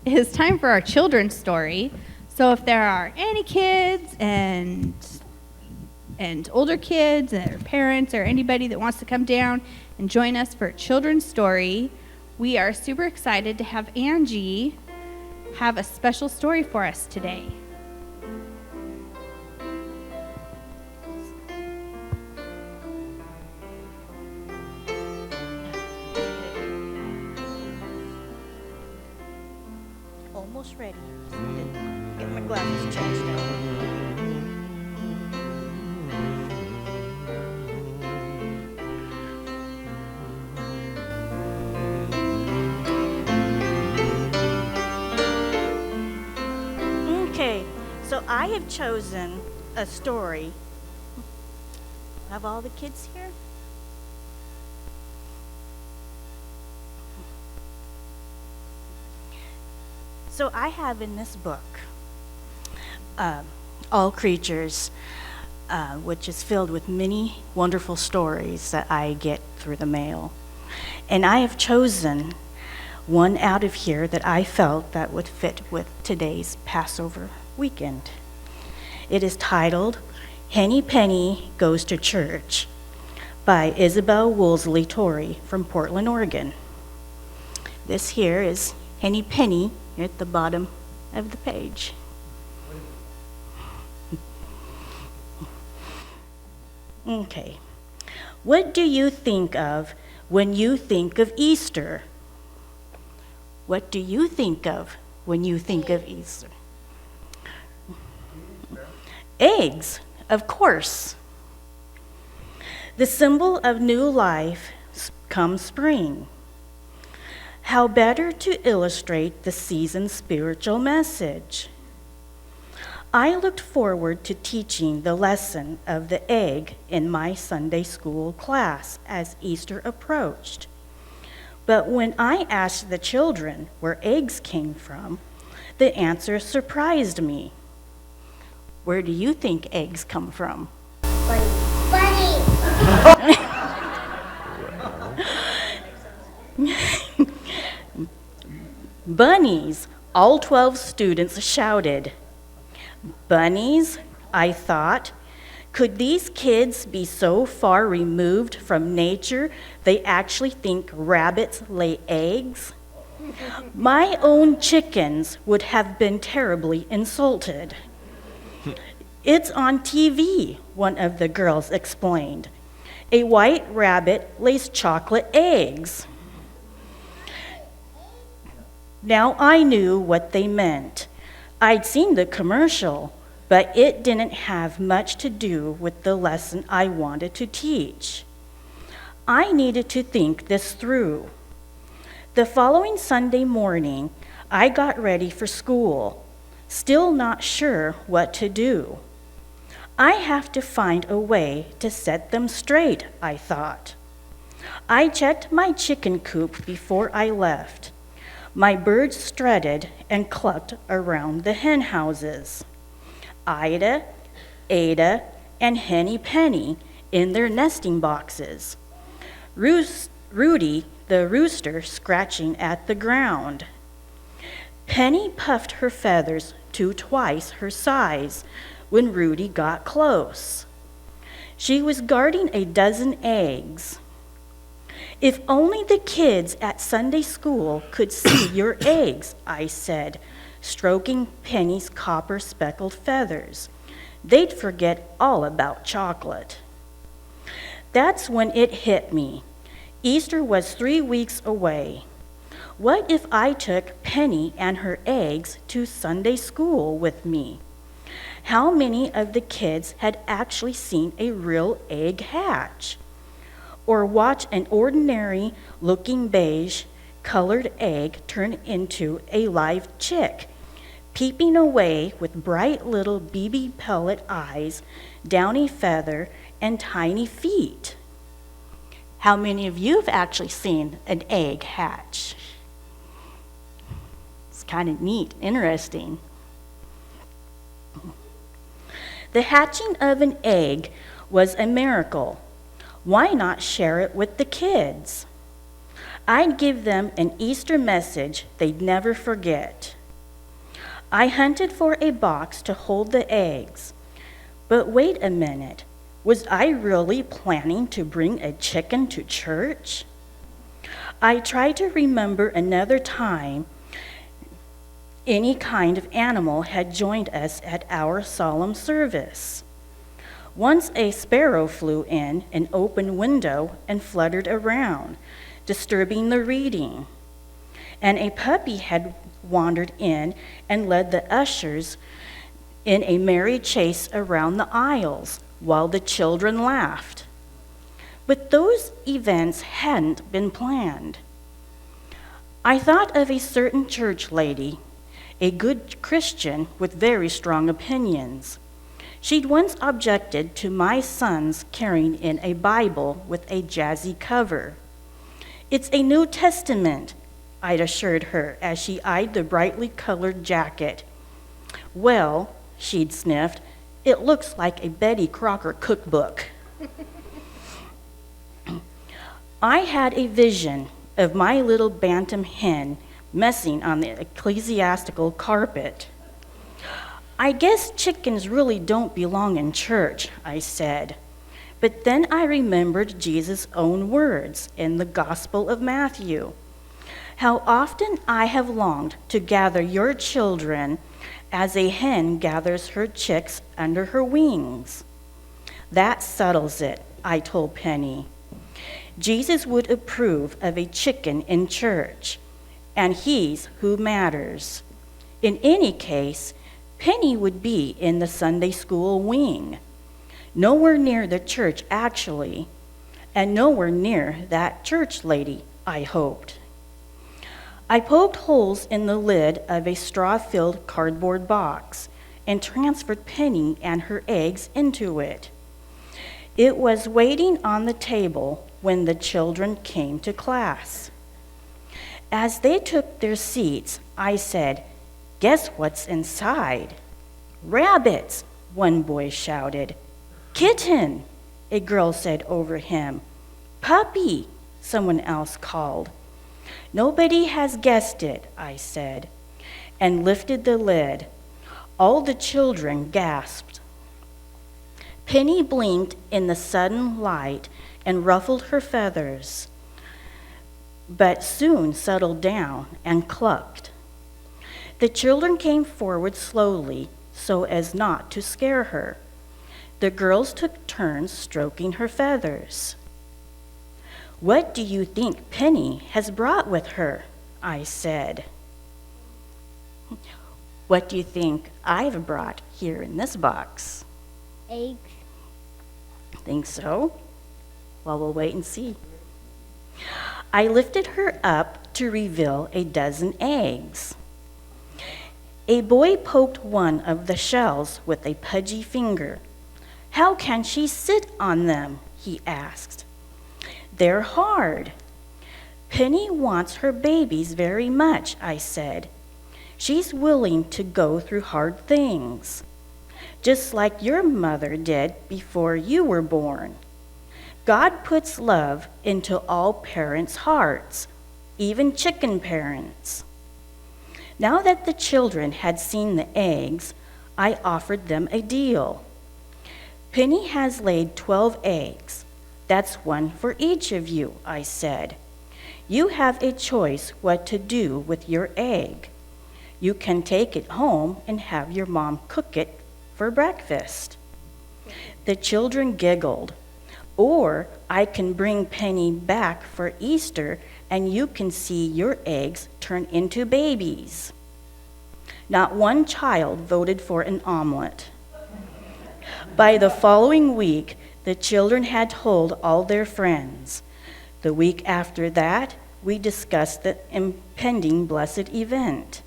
it is time for our children's story. So if there are any kids and older kids or parents or anybody that wants to come down and join us for a children's story, we are super excited to have Angie have a special story for us today. Almost ready. Get my glasses changed now. Okay, so I have chosen a story. Have all the kids here? So I have in this book, All Creatures, which is filled with many wonderful stories that I get through the mail. And I have chosen one out of here that I felt that would fit with today's Passover weekend. It is titled, Henny Penny Goes to Church by Isabel Woolsey Torrey from Portland, Oregon. This here is Henny Penny at the bottom of the page. Okay. What do you think of when you think of Easter? What do you think of when you think of Easter? Eggs, of course. The symbol of new life come spring. How better to illustrate the season's spiritual message? I looked forward to teaching the lesson of the egg in my Sunday school class as Easter approached. But when I asked the children where eggs came from, the answer surprised me. Where do you think eggs come from? Bunny. Bunnies, all 12 students shouted. Bunnies, I thought. Could these kids be so far removed from nature they actually think rabbits lay eggs? My own chickens would have been terribly insulted. It's on TV, one of the girls explained. A white rabbit lays chocolate eggs. Now I knew what they meant. I'd seen the commercial, but it didn't have much to do with the lesson I wanted to teach. I needed to think this through. The following Sunday morning, I got ready for school, still not sure what to do. I have to find a way to set them straight, I thought. I checked my chicken coop before I left. My birds strutted and clucked around the hen houses. Ida, Ada, and Henny Penny in their nesting boxes. Rudy, the rooster, scratching at the ground. Penny puffed her feathers to twice her size when Rudy got close. She was guarding a dozen eggs. If only the kids at Sunday school could see your eggs, I said, stroking Penny's copper-speckled feathers. They'd forget all about chocolate. That's when it hit me. Easter was 3 weeks away. What if I took Penny and her eggs to Sunday school with me? How many of the kids had actually seen a real egg hatch? Or watch an ordinary-looking beige-colored egg turn into a live chick, peeping away with bright little BB pellet eyes, downy feather, and tiny feet? How many of you have actually seen an egg hatch? It's kind of neat, interesting. The hatching of an egg was a miracle. Why not share it with the kids? I'd give them an Easter message they'd never forget. I hunted for a box to hold the eggs. But wait a minute, was I really planning to bring a chicken to church? I tried to remember another time any kind of animal had joined us at our solemn service. Once a sparrow flew in an open window and fluttered around, disturbing the reading. And a puppy had wandered in and led the ushers in a merry chase around the aisles while the children laughed. But those events hadn't been planned. I thought of a certain church lady, a good Christian with very strong opinions. She'd once objected to my son's carrying in a Bible with a jazzy cover. "It's a New Testament," I'd assured her as she eyed the brightly colored jacket. "Well," she'd sniffed, "it looks like a Betty Crocker cookbook." I had a vision of my little bantam hen messing on the ecclesiastical carpet. "I guess chickens really don't belong in church," I said. But then I remembered Jesus' own words in the Gospel of Matthew. "How often I have longed to gather your children as a hen gathers her chicks under her wings." That settles it, I told Penny. Jesus would approve of a chicken in church, and he's who matters. In any case, Penny would be in the Sunday school wing, nowhere near the church actually, and nowhere near that church lady, I hoped. I poked holes in the lid of a straw-filled cardboard box and transferred Penny and her eggs into it. It was waiting on the table when the children came to class. As they took their seats, I said, "Guess what's inside?" "Rabbits," one boy shouted. "Kitten," a girl said over him. "Puppy," someone else called. "Nobody has guessed it," I said, and lifted the lid. All the children gasped. Penny blinked in the sudden light and ruffled her feathers, but soon settled down and clucked. The children came forward slowly so as not to scare her. The girls took turns stroking her feathers. "What do you think Penny has brought with her?" I said. "What do you think I've brought here in this box?" Eggs. "Think so? Well, we'll wait and see." I lifted her up to reveal a dozen eggs. A boy poked one of the shells with a pudgy finger. "How can she sit on them?" he asked. "They're hard." "Penny wants her babies very much," I said. "She's willing to go through hard things, just like your mother did before you were born. God puts love into all parents' hearts, even chicken parents." Now that the children had seen the eggs, I offered them a deal. "Penny has laid 12 eggs. That's one for each of you," I said. "You have a choice what to do with your egg. You can take it home and have your mom cook it for breakfast." The children giggled. "Or I can bring Penny back for Easter and you can see your eggs turn into babies." Not one child voted for an omelet. By the following week, the children had told all their friends. The week after that, we discussed the impending blessed event.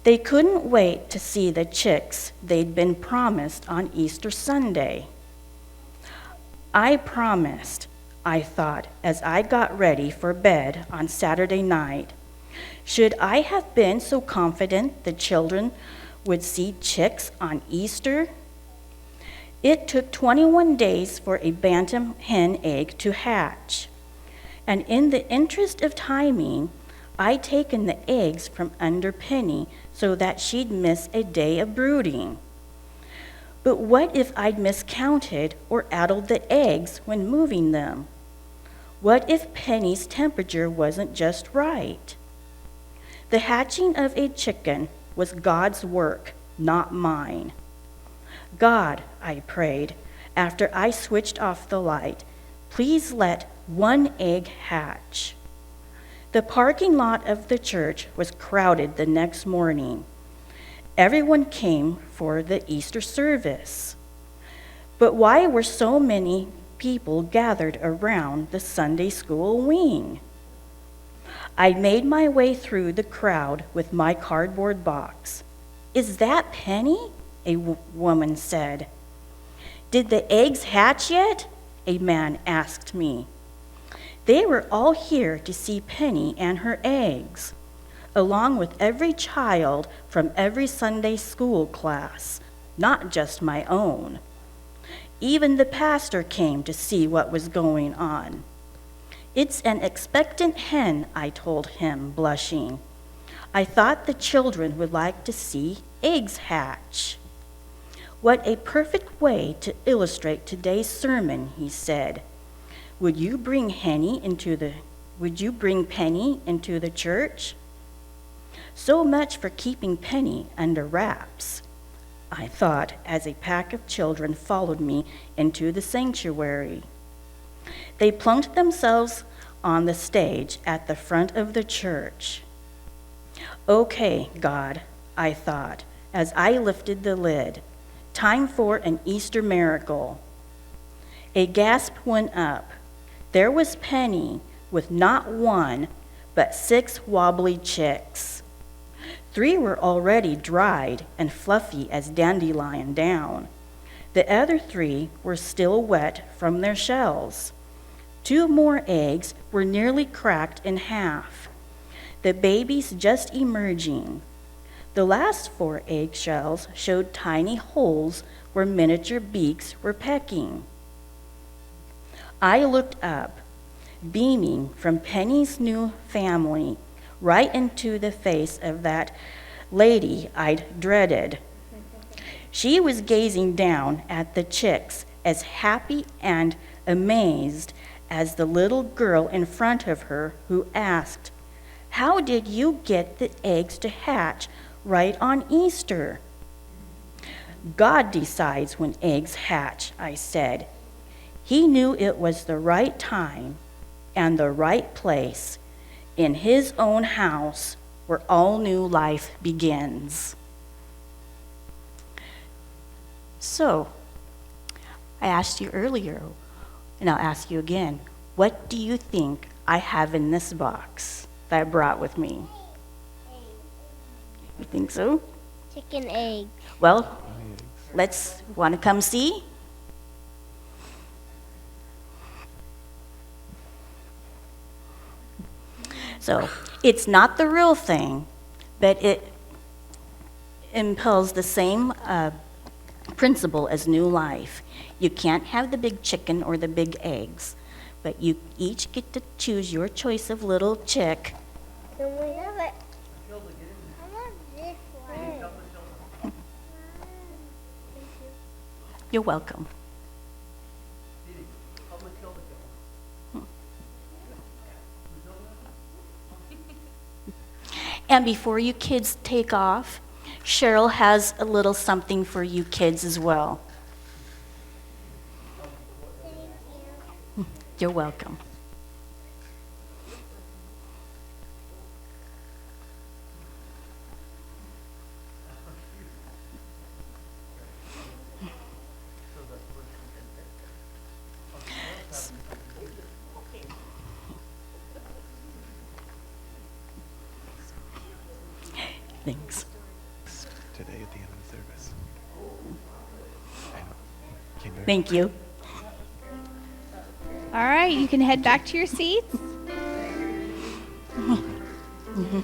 They couldn't wait to see the chicks they'd been promised on Easter Sunday. I promised, I thought, as I got ready for bed on Saturday night. Should I have been so confident the children would see chicks on Easter? It took 21 days for a bantam hen egg to hatch. And in the interest of timing, I'd taken the eggs from under Penny so that she'd miss a day of brooding. But what if I'd miscounted or addled the eggs when moving them? What if Penny's temperature wasn't just right? The hatching of a chicken was God's work, not mine. God, I prayed, after I switched off the light, please let one egg hatch. The parking lot of the church was crowded the next morning. Everyone came for the Easter service. But why were so many people gathered around the Sunday school wing? I made my way through the crowd with my cardboard box. "Is that Penny?" a woman said. "Did the eggs hatch yet?" a man asked me. They were all here to see Penny and her eggs, along with every child from every Sunday school class, not just my own. Even the pastor came to see what was going on. "It's an expectant hen," I told him, blushing. "I thought the children would like to see eggs hatch." "What a perfect way to illustrate today's sermon," he said. Would you bring Penny into the church?" So much for keeping Penny under wraps, I thought, as a pack of children followed me into the sanctuary. They plunked themselves on the stage at the front of the church. "Okay, God," I thought, as I lifted the lid. Time for an Easter miracle. A gasp went up. There was Penny with not one, but 6 wobbly chicks. 3 were already dried and fluffy as dandelion down. The other 3 were still wet from their shells. 2 more eggs were nearly cracked in half. The babies just emerging. The last 4 eggshells showed tiny holes where miniature beaks were pecking. I looked up, beaming from Penny's new family, right into the face of that lady I'd dreaded. She was gazing down at the chicks, as happy and amazed as the little girl in front of her who asked, "How did you get the eggs to hatch right on Easter?" "God decides when eggs hatch," I said. He knew it was the right time and the right place in his own house where all new life begins. So, I asked you earlier, and I'll ask you again, what do you think I have in this box that I brought with me? You think so? Chicken egg. Well, want to come see? So, it's not the real thing, but it impels the same principle as new life. You can't have the big chicken or the big eggs, but you each get to choose your choice of little chick. Can we have it? I want this one. You're welcome. And before you kids take off, Cheryl has a little something for you kids as well. You're welcome. Thanks. Today at the end of the service. Thank you. All right, you can head back to your seats. Mm-hmm.